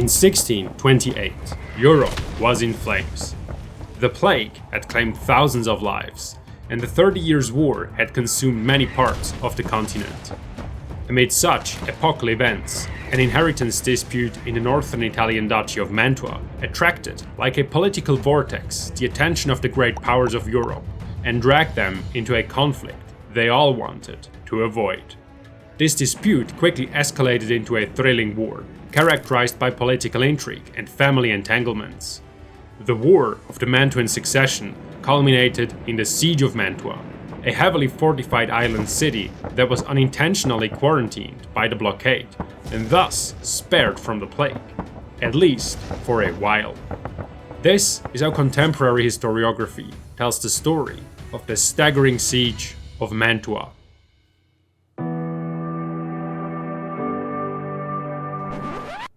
In 1628, Europe was in flames. The plague had claimed thousands of lives, and the 30 Years' War had consumed many parts of the continent. Amid such epochal events, an inheritance dispute in the northern Italian Duchy of Mantua attracted, like a political vortex, the attention of the great powers of Europe and dragged them into a conflict they all wanted to avoid. This dispute quickly escalated into a thrilling war, characterized by political intrigue and family entanglements. The War of the Mantuan Succession culminated in the Siege of Mantua, a heavily fortified island city that was unintentionally quarantined by the blockade and thus spared from the plague, at least for a while. This is how contemporary historiography tells the story of the staggering Siege of Mantua.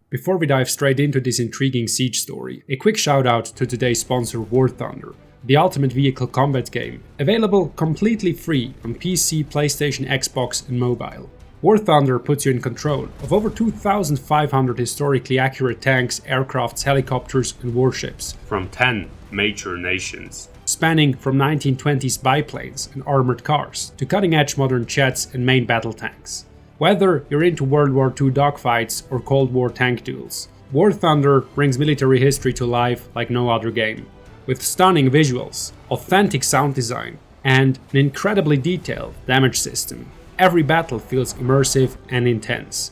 Before we dive straight into this intriguing siege story, a quick shout out to today's sponsor War Thunder, the ultimate vehicle combat game, available completely free on PC, PlayStation, Xbox and mobile. War Thunder puts you in control of over 2,500 historically accurate tanks, aircrafts, helicopters and warships from 10 major nations, spanning from 1920s biplanes and armored cars to cutting-edge modern jets and main battle tanks. Whether you're into World War II dogfights or Cold War tank duels, War Thunder brings military history to life like no other game. With stunning visuals, authentic sound design, and an incredibly detailed damage system, every battle feels immersive and intense.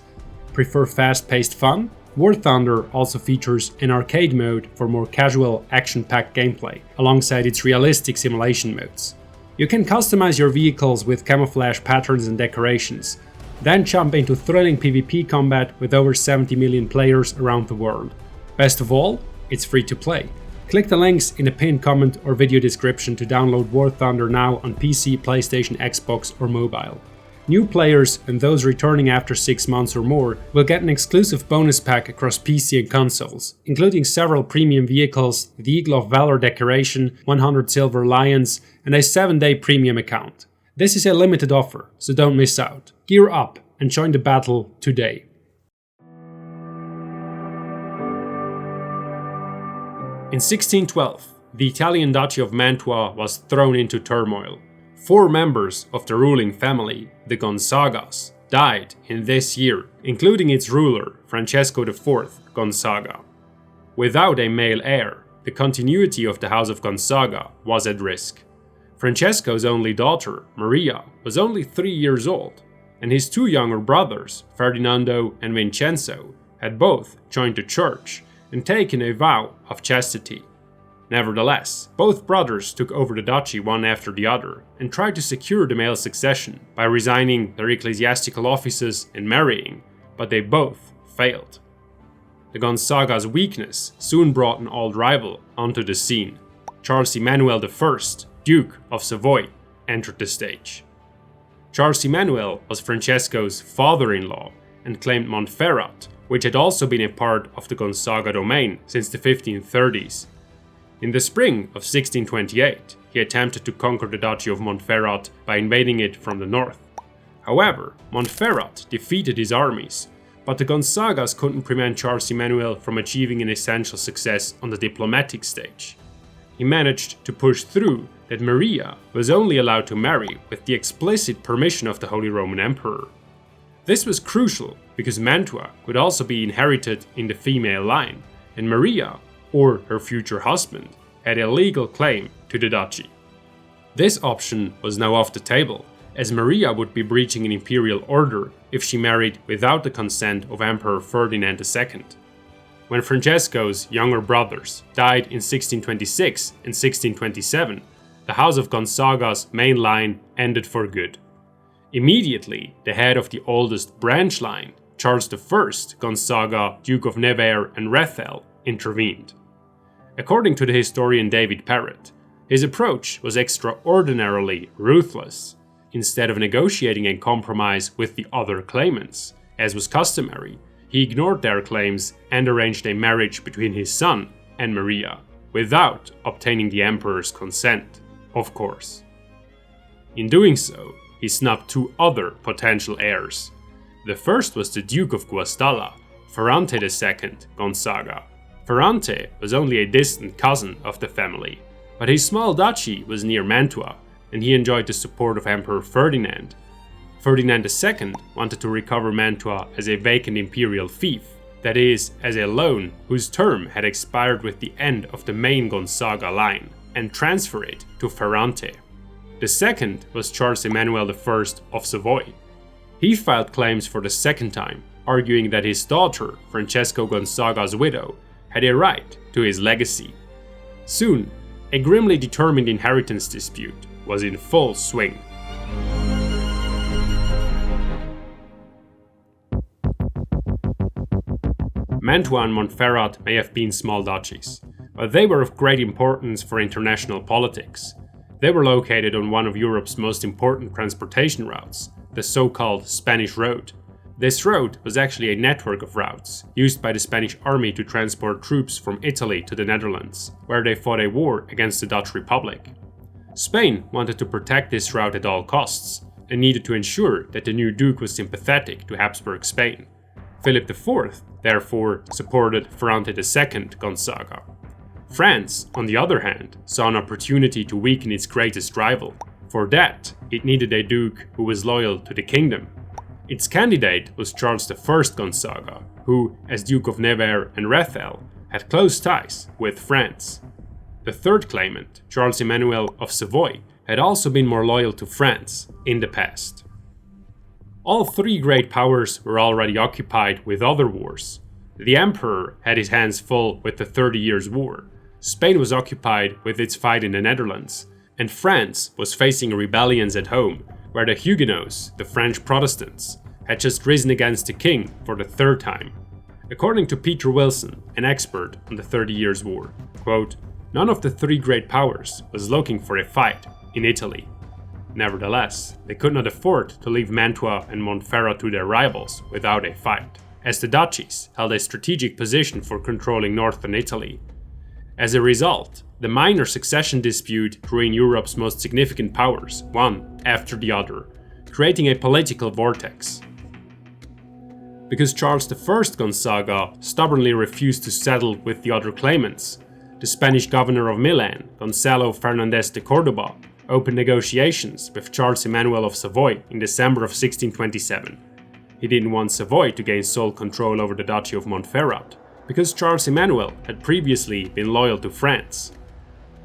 Prefer fast-paced fun? War Thunder also features an arcade mode for more casual, action-packed gameplay, alongside its realistic simulation modes. You can customize your vehicles with camouflage patterns and decorations, then jump into thrilling PvP combat with over 70 million players around the world. Best of all, it's free to play. Click the links in the pinned comment or video description to download War Thunder now on PC, PlayStation, Xbox or mobile. New players and those returning after 6 months or more will get an exclusive bonus pack across PC and consoles, including several premium vehicles, the Eagle of Valor decoration, 100 silver lions, and a 7-day premium account. This is a limited offer, so don't miss out. Gear up and join the battle today. In 1612, the Italian Duchy of Mantua was thrown into turmoil. 4 members of the ruling family, the Gonzagas, died in this year, including its ruler, Francesco IV Gonzaga. Without a male heir, the continuity of the House of Gonzaga was at risk. Francesco's only daughter, Maria, was only 3 years old, and his 2 younger brothers, Ferdinando and Vincenzo, had both joined the church and taken a vow of chastity. Nevertheless, both brothers took over the duchy one after the other and tried to secure the male succession by resigning their ecclesiastical offices and marrying, but they both failed. The Gonzaga's weakness soon brought an old rival onto the scene. Charles Emmanuel I, Duke of Savoy, entered the stage. Charles Emmanuel was Francesco's father-in-law and claimed Monferrat, which had also been a part of the Gonzaga domain since the 1530s. In the spring of 1628, he attempted to conquer the Duchy of Montferrat by invading it from the north. However, Monferrat defeated his armies, but the Gonzagas couldn't prevent Charles Emmanuel from achieving an essential success on the diplomatic stage. He managed to push through that Maria was only allowed to marry with the explicit permission of the Holy Roman Emperor. This was crucial because Mantua could also be inherited in the female line, and Maria, or her future husband, had a legal claim to the duchy. This option was now off the table, as Maria would be breaching an imperial order if she married without the consent of Emperor Ferdinand II. When Francesco's younger brothers died in 1626 and 1627, the House of Gonzaga's main line ended for good. Immediately, the head of the oldest branch line, Charles I Gonzaga, Duke of Nevers and Rethel, intervened. According to the historian David Parrott, his approach was extraordinarily ruthless. Instead of negotiating a compromise with the other claimants, as was customary, he ignored their claims and arranged a marriage between his son and Maria, without obtaining the emperor's consent, of course. In doing so, he snubbed 2 other potential heirs. The first was the Duke of Guastalla, Ferrante II Gonzaga. Ferrante was only a distant cousin of the family, but his small duchy was near Mantua, and he enjoyed the support of Emperor Ferdinand. Ferdinand II wanted to recover Mantua as a vacant imperial fief, that is, as a loan whose term had expired with the end of the main Gonzaga line, and transfer it to Ferrante. The second was Charles Emmanuel I of Savoy. He filed claims for the second time, arguing that his daughter, Francesco Gonzaga's widow, had a right to his legacy. Soon, a grimly determined inheritance dispute was in full swing. Mantua and Monferrat may have been small duchies, but they were of great importance for international politics. They were located on one of Europe's most important transportation routes, the so-called Spanish Road. This road was actually a network of routes used by the Spanish army to transport troops from Italy to the Netherlands, where they fought a war against the Dutch Republic. Spain wanted to protect this route at all costs, and needed to ensure that the new duke was sympathetic to Habsburg Spain. Philip IV, therefore, supported Ferrante II Gonzaga. France, on the other hand, saw an opportunity to weaken its greatest rival. For that, it needed a duke who was loyal to the kingdom. Its candidate was Charles I Gonzaga, who, as Duke of Nevers and Rethel, had close ties with France. The third claimant, Charles Emmanuel of Savoy, had also been more loyal to France in the past. All three great powers were already occupied with other wars. The Emperor had his hands full with the 30 Years' War, Spain was occupied with its fight in the Netherlands, and France was facing rebellions at home, where the Huguenots, the French Protestants, had just risen against the king for the third time. According to Peter Wilson, an expert on the 30 Years' War, quote, "None of the three great powers was looking for a fight in Italy. Nevertheless, they could not afford to leave Mantua and Monferrat to their rivals without a fight, as the duchies held a strategic position for controlling northern Italy. As a result, the minor succession dispute drew in Europe's most significant powers, one after the other, creating a political vortex. Because Charles I Gonzaga stubbornly refused to settle with the other claimants, the Spanish governor of Milan, Gonzalo Fernández de Córdoba, opened negotiations with Charles Emmanuel of Savoy in December of 1627. He didn't want Savoy to gain sole control over the Duchy of Montferrat, because Charles Emmanuel had previously been loyal to France.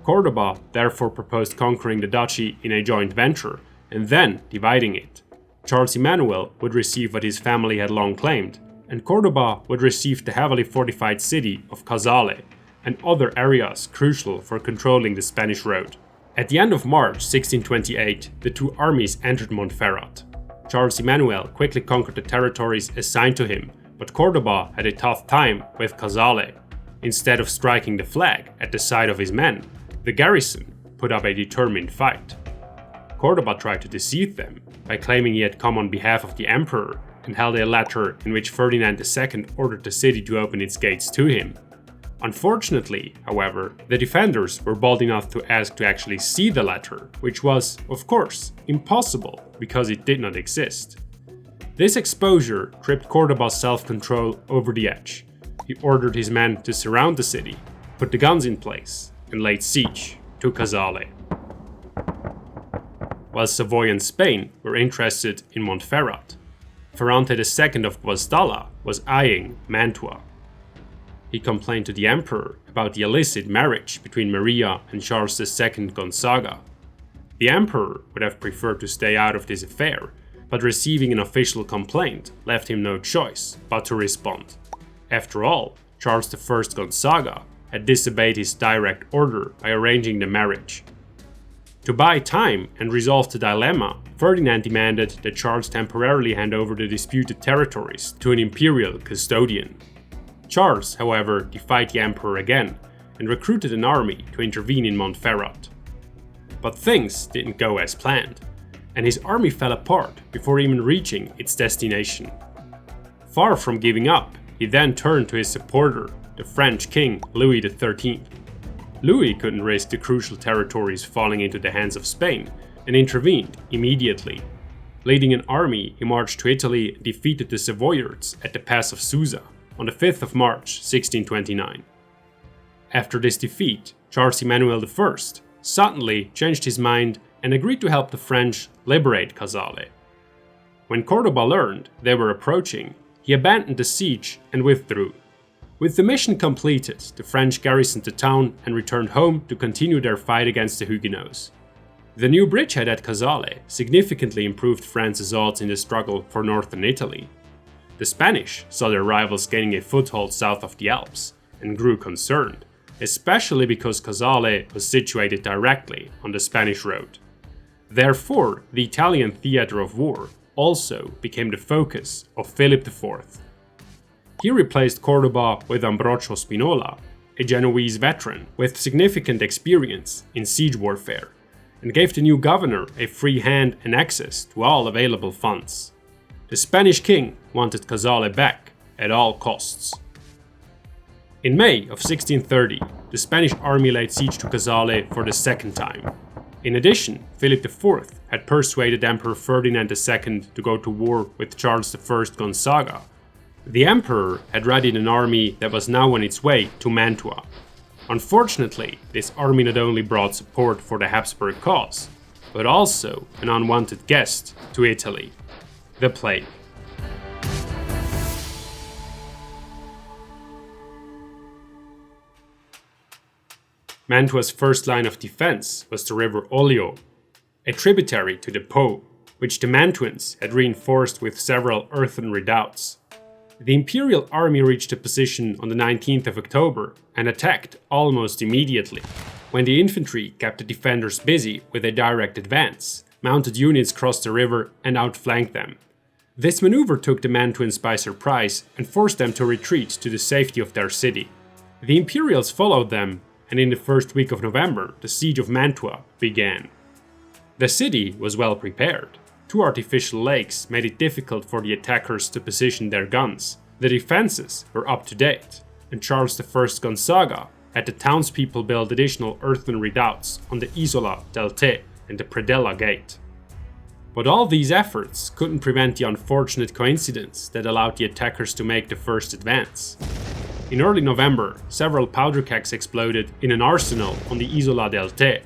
Córdoba therefore proposed conquering the duchy in a joint venture and then dividing it. Charles Emmanuel would receive what his family had long claimed, and Córdoba would receive the heavily fortified city of Casale and other areas crucial for controlling the Spanish road. At the end of March 1628, the two armies entered Montferrat. Charles Emmanuel quickly conquered the territories assigned to him, but Córdoba had a tough time with Casale. Instead of striking the flag at the side of his men, the garrison put up a determined fight. Córdoba tried to deceive them by claiming he had come on behalf of the emperor and held a letter in which Ferdinand II ordered the city to open its gates to him. Unfortunately, however, the defenders were bold enough to ask to actually see the letter, which was, of course, impossible because it did not exist. This exposure tripped Córdoba's self-control over the edge. He ordered his men to surround the city, put the guns in place, and laid siege to Casale. While Savoy and Spain were interested in Montferrat, Ferrante II of Guastalla was eyeing Mantua. He complained to the emperor about the illicit marriage between Maria and Charles II Gonzaga. The emperor would have preferred to stay out of this affair, but receiving an official complaint left him no choice but to respond. After all, Charles I Gonzaga had disobeyed his direct order by arranging the marriage. To buy time and resolve the dilemma, Ferdinand demanded that Charles temporarily hand over the disputed territories to an imperial custodian. Charles, however, defied the emperor again and recruited an army to intervene in Montferrat. But things didn't go as planned, and his army fell apart before even reaching its destination. Far from giving up, he then turned to his supporter, the French king Louis XIII. Louis couldn't risk the crucial territories falling into the hands of Spain and intervened immediately. Leading an army, he marched to Italy and defeated the Savoyards at the pass of Susa. on the 5th of March 1629. After this defeat, Charles Emmanuel I suddenly changed his mind and agreed to help the French liberate Casale. When Cordoba learned they were approaching, he abandoned the siege and withdrew. With the mission completed, the French garrisoned the town and returned home to continue their fight against the Huguenots. The new bridgehead at Casale significantly improved France's odds in the struggle for northern Italy. The Spanish saw their rivals gaining a foothold south of the Alps and grew concerned, especially because Casale was situated directly on the Spanish road. Therefore, the Italian theatre of war also became the focus of Philip IV. He replaced Cordoba with Ambrogio Spinola, a Genoese veteran with significant experience in siege warfare, and gave the new governor a free hand and access to all available funds. The Spanish king wanted Casale back at all costs. In May of 1630, the Spanish army laid siege to Casale for the second time. In addition, Philip IV had persuaded Emperor Ferdinand II to go to war with Charles I Gonzaga. The emperor had readied an army that was now on its way to Mantua. Unfortunately, this army not only brought support for the Habsburg cause, but also an unwanted guest to Italy: the plague. Mantua's first line of defense was the river Oglio, a tributary to the Po, which the Mantuans had reinforced with several earthen redoubts. The imperial army reached the position on the 19th of October and attacked almost immediately. When the infantry kept the defenders busy with a direct advance, mounted units crossed the river and outflanked them. This maneuver took the Mantuans by surprise and forced them to retreat to the safety of their city. The Imperials followed them, and in the first week of November, the siege of Mantua began. The city was well prepared. 2 artificial lakes made it difficult for the attackers to position their guns. The defenses were up to date, and Charles I Gonzaga had the townspeople build additional earthen redoubts on the Isola del Te and the Predella Gate. But all these efforts couldn't prevent the unfortunate coincidence that allowed the attackers to make the first advance. In early November, several powder kegs exploded in an arsenal on the Isola del Te,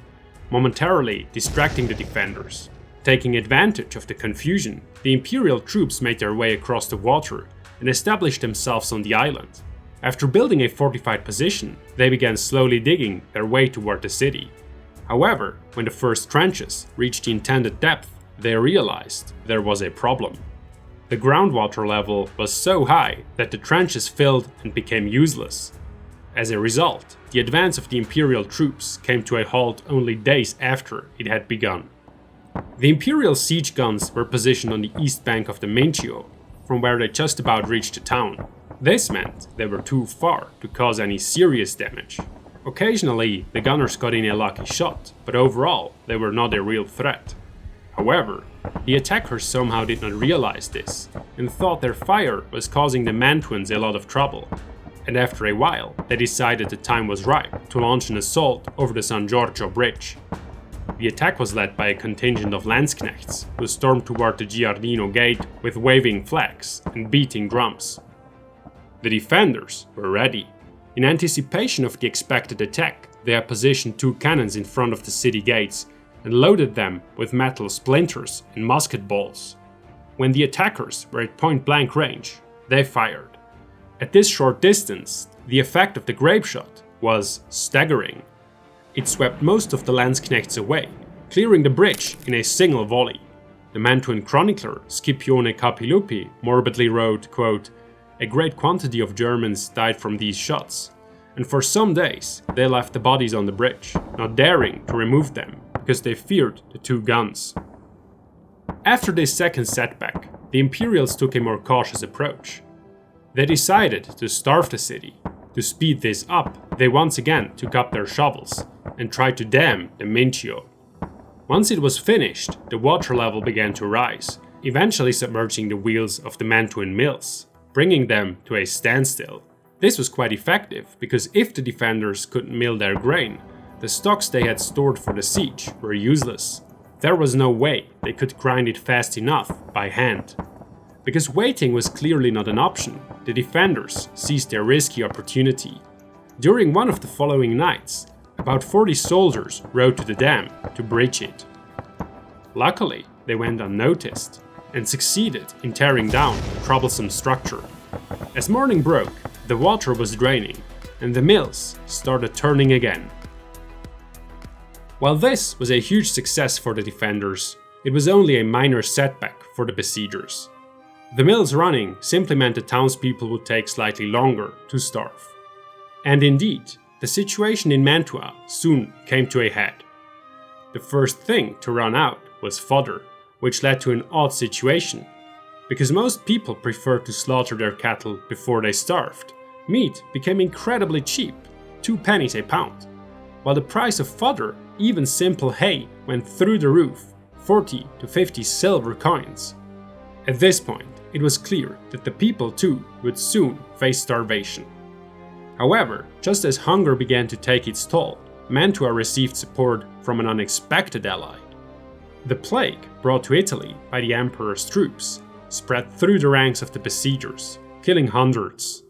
momentarily distracting the defenders. Taking advantage of the confusion, the imperial troops made their way across the water and established themselves on the island. After building a fortified position, they began slowly digging their way toward the city. However, when the first trenches reached the intended depth, they realized there was a problem. The groundwater level was so high that the trenches filled and became useless. As a result, the advance of the imperial troops came to a halt only days after it had begun. The imperial siege guns were positioned on the east bank of the Mincio, from where they just about reached the town. This meant they were too far to cause any serious damage. Occasionally, the gunners got in a lucky shot, but overall, they were not a real threat. However, the attackers somehow did not realize this, and thought their fire was causing the Mantuans a lot of trouble. And after a while, they decided the time was ripe to launch an assault over the San Giorgio Bridge. The attack was led by a contingent of Landsknechts, who stormed toward the Giardino Gate with waving flags and beating drums. The defenders were ready. In anticipation of the expected attack, they had positioned 2 cannons in front of the city gates and loaded them with metal splinters and musket balls. When the attackers were at point-blank range, they fired. At this short distance, the effect of the grape shot was staggering. It swept most of the Landsknechts away, clearing the bridge in a single volley. The Mantuan chronicler Scipione Capilupi morbidly wrote, quote, "A great quantity of Germans died from these shots, and for some days they left the bodies on the bridge, not daring to remove them because they feared the 2 guns." After this second setback, the Imperials took a more cautious approach. They decided to starve the city. To speed this up, they once again took up their shovels and tried to dam the Mincio. Once it was finished, the water level began to rise, eventually submerging the wheels of the Mantuan mills, bringing them to a standstill. This was quite effective, because if the defenders couldn't mill their grain, the stocks they had stored for the siege were useless. There was no way they could grind it fast enough by hand. Because waiting was clearly not an option, the defenders seized their risky opportunity. During one of the following nights, about 40 soldiers rode to the dam to breach it. Luckily, they went unnoticed and succeeded in tearing down the troublesome structure. As morning broke, the water was draining and the mills started turning again. While this was a huge success for the defenders, it was only a minor setback for the besiegers. The mills running simply meant the townspeople would take slightly longer to starve. And indeed, the situation in Mantua soon came to a head. The first thing to run out was fodder, which led to an odd situation. Because most people preferred to slaughter their cattle before they starved, meat became incredibly cheap, 2 pennies a pound, while the price of fodder, even simple hay, went through the roof, 40 to 50 silver coins. At this point, it was clear that the people too would soon face starvation. However, just as hunger began to take its toll, Mantua received support from an unexpected ally. The plague brought to Italy by the emperor's troops spread through the ranks of the besiegers, killing hundreds.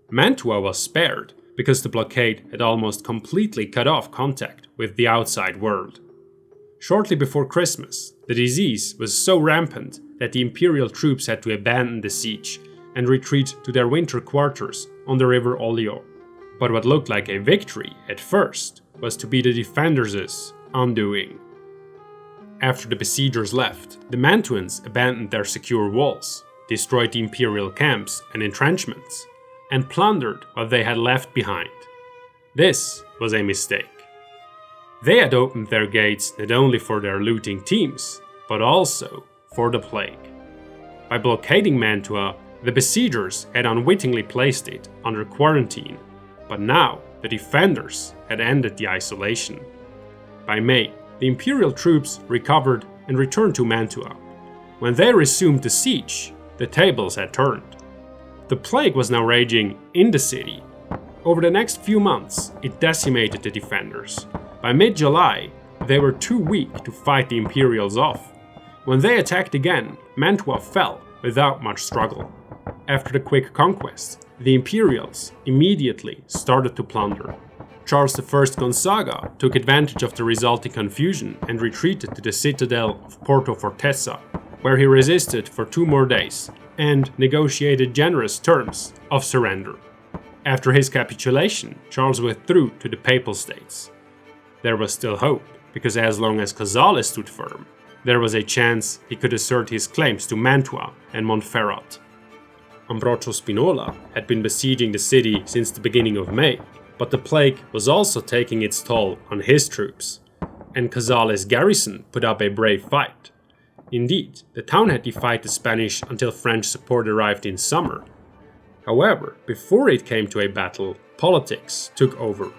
Mantua was spared because the blockade had almost completely cut off contact with the outside world. Shortly before Christmas, the disease was so rampant that the imperial troops had to abandon the siege and retreat to their winter quarters on the river Oglio. But what looked like a victory at first was to be the defenders' undoing. After the besiegers left, the Mantuans abandoned their secure walls, destroyed the imperial camps and entrenchments, and plundered what they had left behind. This was a mistake. They had opened their gates not only for their looting teams, but also for the plague. By blockading Mantua, the besiegers had unwittingly placed it under quarantine, but now the defenders had ended the isolation. By May, the imperial troops recovered and returned to Mantua. When they resumed the siege, the tables had turned. The plague was now raging in the city. Over the next few months, it decimated the defenders. By mid-July, they were too weak to fight the Imperials off. When they attacked again, Mantua fell without much struggle. After the quick conquest, the Imperials immediately started to plunder. Charles I Gonzaga took advantage of the resulting confusion and retreated to the citadel of Porto Fortezza, where he resisted for 2 more days and negotiated generous terms of surrender. After his capitulation, Charles withdrew to the Papal States. There was still hope, because as long as Casale stood firm, there was a chance he could assert his claims to Mantua and Monferrat. Ambrogio Spinola had been besieging the city since the beginning of May, but the plague was also taking its toll on his troops, and Casale's garrison put up a brave fight. Indeed, the town had defied the Spanish until French support arrived in summer. However, before it came to a battle, politics took over.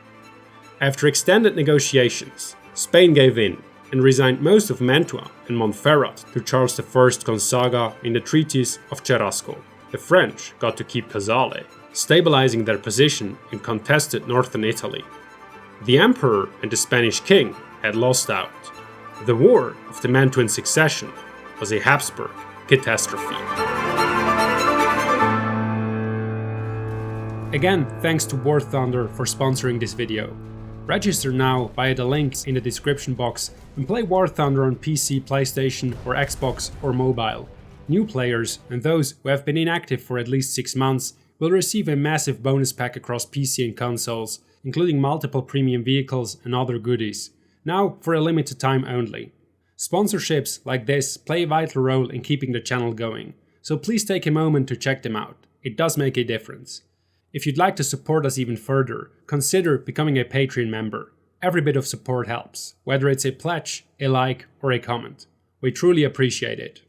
After extended negotiations, Spain gave in and resigned most of Mantua and Monferrat to Charles I Gonzaga in the Treaties of Cherasco. The French got to keep Casale, stabilizing their position in contested northern Italy. The emperor and the Spanish king had lost out. The War of the Mantuan Succession was a Habsburg catastrophe. Again, thanks to War Thunder for sponsoring this video. Register now via the links in the description box and play War Thunder on PC, PlayStation or Xbox or mobile. New players and those who have been inactive for at least 6 months will receive a massive bonus pack across PC and consoles, including multiple premium vehicles and other goodies. Now for a limited time only. Sponsorships like this play a vital role in keeping the channel going, so please take a moment to check them out. It does make a difference. If you'd like to support us even further, consider becoming a Patreon member. Every bit of support helps, whether it's a pledge, a like, or a comment. We truly appreciate it.